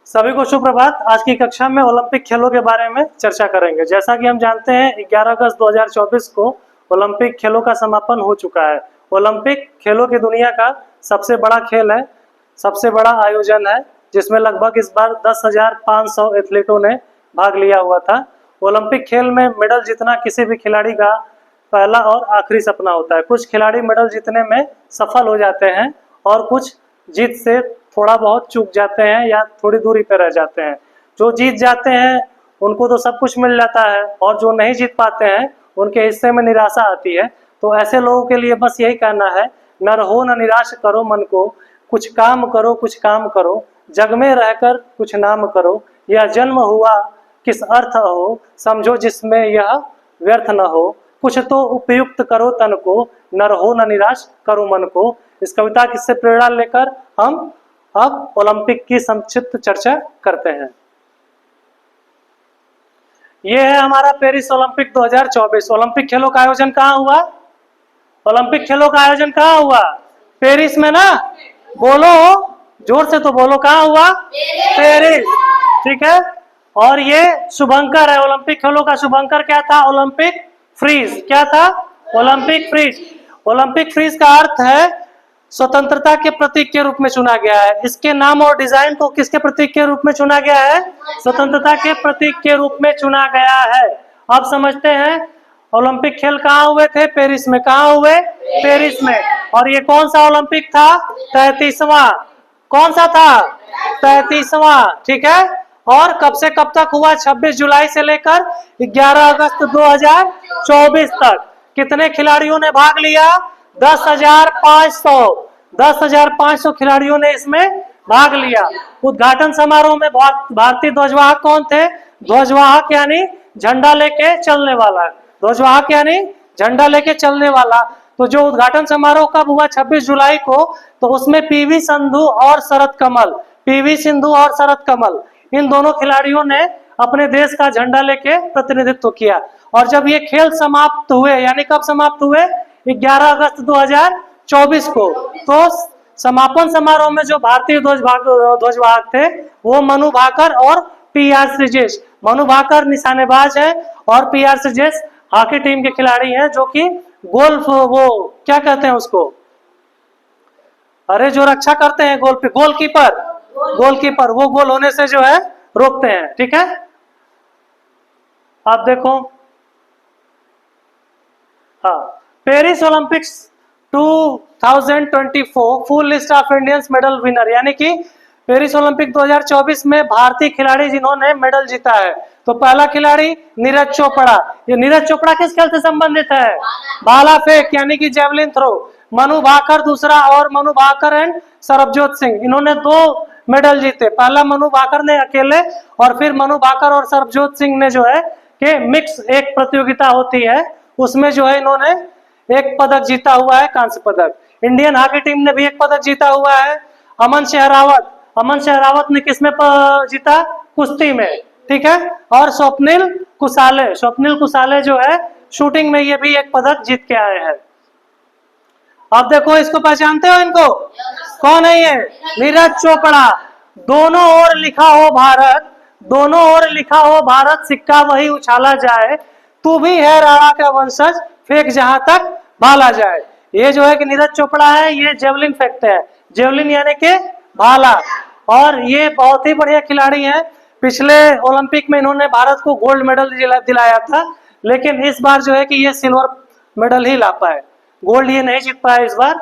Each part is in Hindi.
सभी को सुप्रभात। आज की कक्षा में ओलंपिक खेलों के बारे में चर्चा करेंगे। जैसा कि हम जानते हैं 11 अगस्त 2024 को ओलंपिक खेलों का समापन हो चुका है। ओलंपिक खेलों की दुनिया का सबसे बड़ा खेल है, सबसे बड़ा आयोजन है, जिसमें लगभग इस बार 10,500 एथलीटों ने भाग लिया हुआ था। ओलंपिक खेल में मेडल जीतना किसी भी खिलाड़ी का पहला और आखिरी सपना होता है। कुछ खिलाड़ी मेडल जीतने में सफल हो जाते हैं और कुछ जीत से थोड़ा बहुत चूक जाते हैं या थोड़ी दूरी पर रह जाते हैं। जो जीत जाते हैं उनको तो सब कुछ मिल जाता है और जो नहीं जीत पाते हैं उनके हिस्से में निराशा आती है। तो ऐसे लोगों के लिए बस यही कहना है, न रहो न निराश करो मन को, कुछ काम करो कुछ काम करो, जग में रहकर कुछ नाम करो, यह जन्म हुआ किस अर्थ हो, समझो जिसमें यह व्यर्थ न हो, कुछ तो उपयुक्त करो तन को, न रहो न निराश करो मन को। इस कविता से प्रेरणा लेकर हम अब ओलंपिक की संक्षिप्त चर्चा करते हैं। यह है हमारा पेरिस ओलंपिक 2024। ओलंपिक खेलों का आयोजन कहाँ हुआ? ओलंपिक खेलों का आयोजन कहाँ हुआ? पेरिस में ना? बोलो जोर से, तो बोलो कहाँ हुआ? पेरिस। ठीक है। और ये शुभंकर है। ओलंपिक खेलों का शुभंकर क्या था? Olympic Phryge. क्या था? Olympic freeze. ओलंपिक फ्रीज का अर्थ है स्वतंत्रता के प्रतीक के रूप में चुना गया है। इसके नाम और डिजाइन को किसके प्रतीक के रूप में चुना गया है? स्वतंत्रता के प्रतीक के रूप में चुना गया है। अब समझते हैं ओलंपिक खेल कहाँ हुए थे? पेरिस में। कहाँ हुए? पेरिस में। और ये कौन सा ओलंपिक था? 33वां। कौन सा था? 33वां। ठीक है। और कब से कब तक हुआ? 26 जुलाई से लेकर 11 अगस्त 2024 तक। कितने खिलाड़ियों ने भाग लिया? 10,500। 10,500 खिलाड़ियों ने इसमें भाग लिया। उद्घाटन समारोह में भारतीय ध्वजवाहक कौन थे? ध्वजवाहक यानी झंडा लेके चलने वाला। ध्वजवाहक यानी झंडा लेके चलने वाला। तो जो उद्घाटन समारोह कब हुआ? 26 जुलाई को। तो उसमें पीवी सिंधु और शरत कमल, पीवी सिंधु और शरत कमल, इन दोनों खिलाड़ियों ने अपने देश का झंडा लेके प्रतिनिधित्व किया। और जब ये खेल समाप्त हुए, यानी कब समाप्त हुए? 11 अगस्त 2024 को। तो समापन समारोह में जो भारतीय ध्वजवाहक थे वो मनु भाकर और पी.आर. श्रीजेश। मनु भाकर निशानेबाज है और पी.आर. श्रीजेश हॉकी टीम के खिलाड़ी हैं, जो कि गोल्फ, वो क्या कहते हैं उसको, अरे जो रक्षा करते हैं गोल पे, गोलकीपर। गोलकीपर वो गोल होने से जो है रोकते हैं। ठीक है। आप देखो, हाँ, Paris Olympics 2024 full list of Indians medal winner, यानी कि पेरिस ओलंपिक 2024 में भारतीय खिलाड़ी जिन्होंने मेडल जीता है। तो पहला खिलाड़ी नीरज चोपड़ा। ये नीरज चोपड़ा किस खेल से संबंधित है? भाला फेंक यानी कि जेवलिन थ्रो। मनु भाकर दूसरा, और मनु भाकर एंड सरबजोत सिंह, इन्होंने 2 मेडल जीते। पहला मनु भाकर ने अकेले, और फिर मनु भाकर और सरबजोत सिंह ने जो है कि मिक्स एक प्रतियोगिता होती है उसमें जो है इन्होंने एक पदक जीता हुआ है, कांस्य पदक। इंडियन हॉकी टीम ने भी एक पदक जीता हुआ है। अमन शहरावत, अमन शहरावत ने किसमें जीता? कुश्ती में। ठीक है। और स्वप्निल कुसाले, स्वप्निल कुसाले जो है शूटिंग में, ये भी एक पदक जीत के आए हैं। अब देखो, इसको पहचानते हो? इनको कौन है? ये नीरज चोपड़ा। दोनों ओर लिखा हो भारत, दोनों ओर लिखा हो भारत, सिक्का वही उछाला जाए, तू भी है राणा का वंशज, फेंक जहां तक भाला जाए। ये जो है कि नीरज चोपड़ा है, ये जेवलिन फेंकते हैं। जेवलिन यानी कि भाला। और ये बहुत ही बढ़िया खिलाड़ी हैं। पिछले ओलंपिक में इन्होंने भारत को गोल्ड मेडल दिलाया था, लेकिन इस बार जो है कि ये सिल्वर मेडल ही ला पाए, गोल्ड ये नहीं जीत पाए इस बार।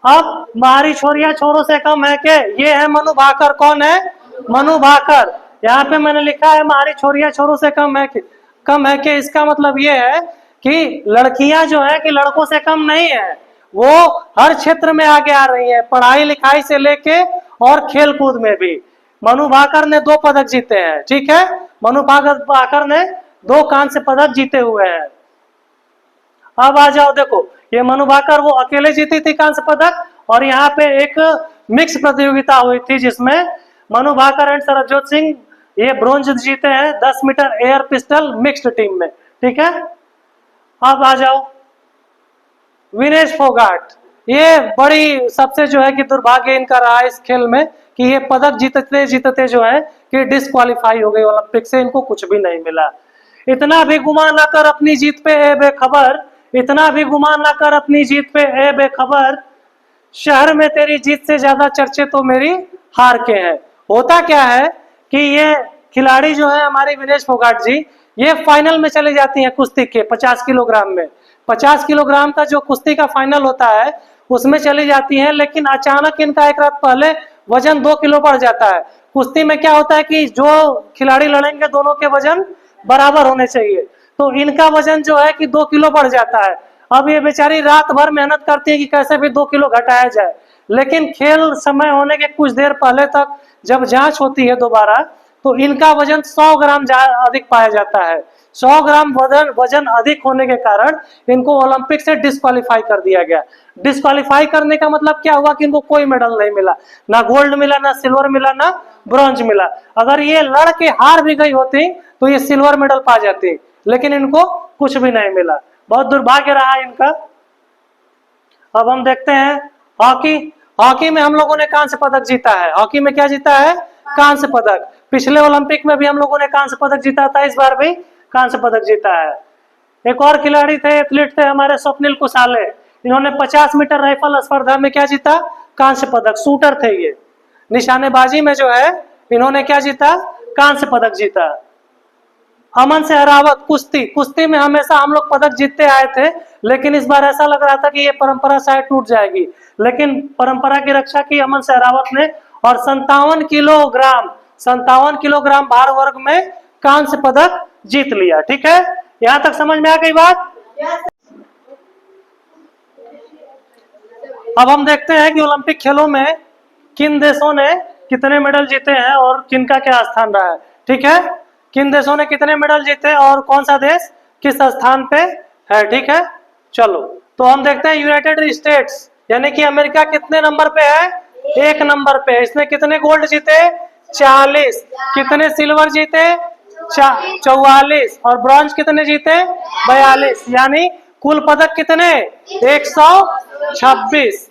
अब मारी छोरिया छोरों से कम है के? ये है मनु भाकर। कौन है? मनु भाकर। यहाँ पे मैंने लिखा है मारी छोरिया छोरों से कम है के, कम है के। इसका मतलब ये है कि लड़कियां जो है कि लड़कों से कम नहीं है, वो हर क्षेत्र में आगे आ रही है, पढ़ाई लिखाई से लेके और खेल कूद में भी। मनु भाकर ने 2 पदक जीते हैं। ठीक है। मनु भाकर ने 2 कांस्य पदक जीते हुए हैं। अब आ जाओ, देखो ये मनु भाकर वो अकेले जीती थी कांस्य पदक, और यहाँ पे एक मिक्स प्रतियोगिता हुई थी जिसमें मनु भाकर एंड सरबजोत सिंह ये ब्रोंज जीते हैं 10 metre air pistol mixed team में। ठीक है। अब आ जाओ, विनेश फोगाट। ये बड़ी सबसे जो है कि दुर्भाग्य इनका रहा इस खेल में, कि ये पदक जीतते जीतते जो है कि डिस्क्वालीफाई हो गए ओलंपिक से, इनको कुछ भी नहीं मिला। इतना भी गुमान ना कर अपनी जीत पे ए बेखबर, इतना भी गुमान ना कर अपनी जीत पे ए बेखबर, शहर में तेरी जीत से ज्यादा चर्चे तो मेरी हार के हैं। होता क्या है कि ये खिलाड़ी जो है हमारे विनेश फोगाट जी, ये फाइनल में चले जाती हैं कुश्ती के 50 किलोग्राम में। 50 किलोग्राम का जो कुश्ती का फाइनल होता है उसमें चली जाती हैं, लेकिन अचानक इनका एक रात पहले वजन 2 किलो बढ़ जाता है। कुश्ती में क्या होता है कि जो खिलाड़ी लड़ेंगे दोनों के वजन बराबर होने चाहिए, तो इनका वजन जो है कि 2 किलो बढ़ जाता है। अब ये बेचारी रात भर मेहनत करती है कि कैसे भी 2 किलो घटाया जाए, लेकिन खेल समय होने के कुछ देर पहले तक जब जांच होती है दोबारा, तो इनका वजन 100 ग्राम अधिक पाया जाता है। 100 ग्राम वजन अधिक होने के कारण इनको ओलंपिक से डिस्क्वालीफाई कर दिया गया। डिस्क्वालीफाई करने का मतलब क्या हुआ कि इनको कोई मेडल नहीं मिला, ना गोल्ड मिला, ना सिल्वर मिला, ना ब्रॉन्ज मिला। अगर ये लड़ के हार भी गई होती तो ये सिल्वर मेडल पा जाती, लेकिन इनको कुछ भी नहीं मिला। बहुत दुर्भाग्य रहा इनका। अब हम देखते हैं हॉकी। हॉकी में हम लोगों ने कांस्य पदक जीता है। हॉकी में क्या जीता है? कांस्य पदक। पिछले ओलंपिक में भी हम लोगों ने कांस्य पदक जीता था, इस बार भी कांस्य पदक जीता है। एक और खिलाड़ी थे, एथलीट थे हमारे, स्वप्निल कुसाले। इन्होंने 50 मीटर राइफल स्पर्धा में क्या जीता? कांस्य पदक। शूटर थे ये। निशानेबाजी में जो है इन्होंने क्या जीता? कांस्य पदक जीता। अमन से हरावत कुश्ती। कुश्ती में हमेशा हम लोग पदक जीतते आए थे, लेकिन इस बार ऐसा लग रहा था कि ये परंपरा शायद टूट जाएगी, लेकिन परंपरा की रक्षा की अमन से हरावत ने, और 57 किलोग्राम भार वर्ग में कांस्य पदक जीत लिया। ठीक है, यहां तक समझ में आ गई बात? अब हम देखते हैं कि ओलंपिक खेलों में किन देशों ने कितने मेडल जीते हैं और किनका क्या स्थान रहा है। ठीक है, किन देशों ने कितने मेडल जीते और कौन सा देश किस स्थान पे है। ठीक है, चलो तो हम देखते हैं यूनाइटेड स्टेट्स यानी कि अमेरिका कितने नंबर पे है? 1 नंबर पे। इसने कितने गोल्ड जीते? 40। कितने सिल्वर जीते? 44। और ब्रॉन्ज कितने जीते? 42। यानी कुल पदक कितने? 126।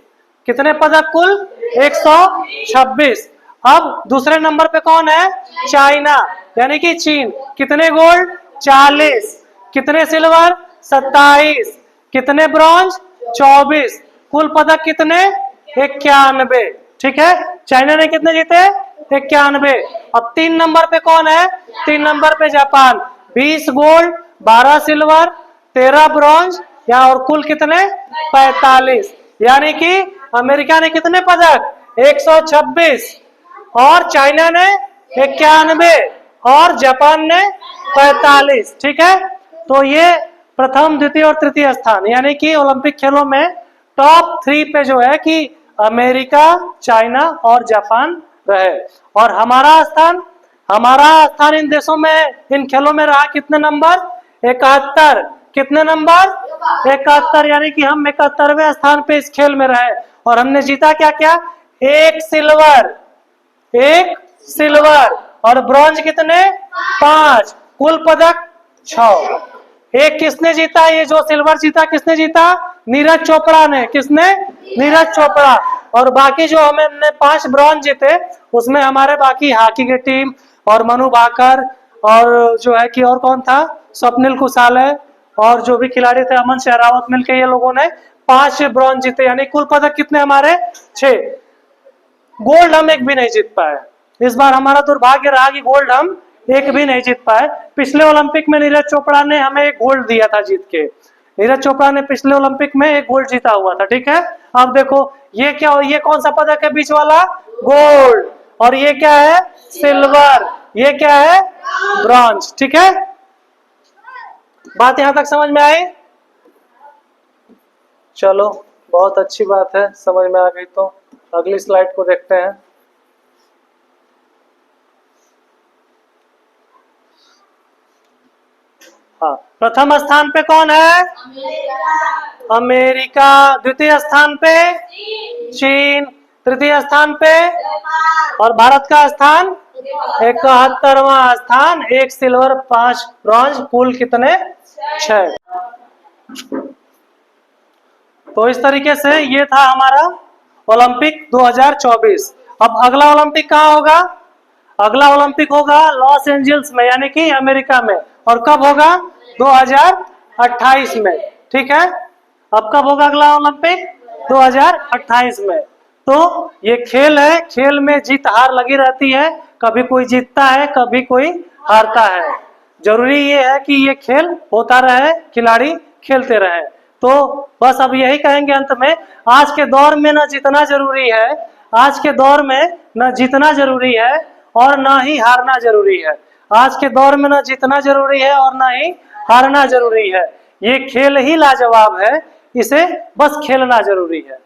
कितने पदक कुल? 126। अब दूसरे नंबर पे कौन है? चाइना यानी कि चीन। कितने गोल्ड? 40। कितने सिल्वर? 27। कितने ब्रॉन्ज? 24। कुल पदक कितने? 91। ठीक है, चाइना ने कितने जीते? 91। अब 3 नंबर पे कौन है? 3 नंबर पे जापान। 20 गोल्ड, 12 सिल्वर, 13 ब्रॉन्ज, या और कुल कितने? 45। यानी कि अमेरिका ने कितने पदक? 126, और चाइना ने 91, और जापान ने 45। ठीक है, तो ये प्रथम, द्वितीय और तृतीय स्थान, यानी कि ओलंपिक खेलों में टॉप 3 पे जो है कि अमेरिका, चाइना और जापान रहे। और हमारा स्थान इन देशों में, इन खेलों में रहा कितने नंबर? 71। कितने नंबर? 71। यानी कि हम 71वें स्थान पे इस खेल में रहे, और हमने जीता क्या क्या? 1 सिल्वर और ब्रॉन्ज कितने? 5। कुल पदक 6। एक किसने जीता? ये जो सिल्वर जीता किसने जीता? नीरज चोपड़ा ने। किसने? नीरज चोपड़ा। और बाकी जो हमने 5 ब्रॉन्ज जीते, उसमें हमारे बाकी हॉकी की टीम और मनु भाकर, और जो है कि और कौन था, स्वप्निल कुसाले, और जो भी खिलाड़ी थे अमन शेरावत, मिलकर ये लोगों ने 5 ब्रॉन्ज जीते। यानी कुल पदक कितने हमारे? 6। गोल्ड हम एक भी नहीं जीत पाए। इस बार हमारा दुर्भाग्य रहा कि गोल्ड हम एक भी नहीं जीत पाए। पिछले ओलंपिक में नीरज चोपड़ा ने हमें एक गोल्ड दिया था जीत के। नीरज चोपड़ा ने पिछले ओलंपिक में एक गोल्ड जीता हुआ था। ठीक है, अब देखो ये क्या, ये कौन सा पदक है बीच वाला? गोल्ड। और ये क्या है? सिल्वर। ये क्या है? ब्रॉन्ज। ठीक है, बात यहां तक समझ में आई? चलो, बहुत अच्छी बात है, समझ में आ गई। तो अगली स्लाइड को देखते हैं। हाँ, प्रथम स्थान पे कौन है? अमेरिका। द्वितीय स्थान पे चीन। तृतीय स्थान पे, और भारत का स्थान 71वां स्थान। 1 सिल्वर, 5 ब्रॉन्ज, कुल कितने? 6। तो इस तरीके से ये था हमारा ओलंपिक 2024। अब अगला ओलंपिक कहाँ होगा? अगला ओलंपिक होगा लॉस एंजल्स में, यानी कि अमेरिका में। और कब होगा? 2028 में। ठीक है, अब कब होगा अगला ओलंपिक? 2028 में। तो ये खेल है, खेल में जीत हार लगी रहती है, कभी कोई जीतता है कभी कोई हारता है। जरूरी ये है कि ये खेल होता रहे, खिलाड़ी खेलते रहे। तो बस अब यही कहेंगे अंत में, आज के दौर में न जीतना जरूरी है, आज के दौर में न जीतना जरूरी है और ना ही हारना जरूरी है। आज के दौर में न जीतना जरूरी है और ना ही हारना जरूरी है। ये खेल ही लाजवाब है, इसे बस खेलना जरूरी है।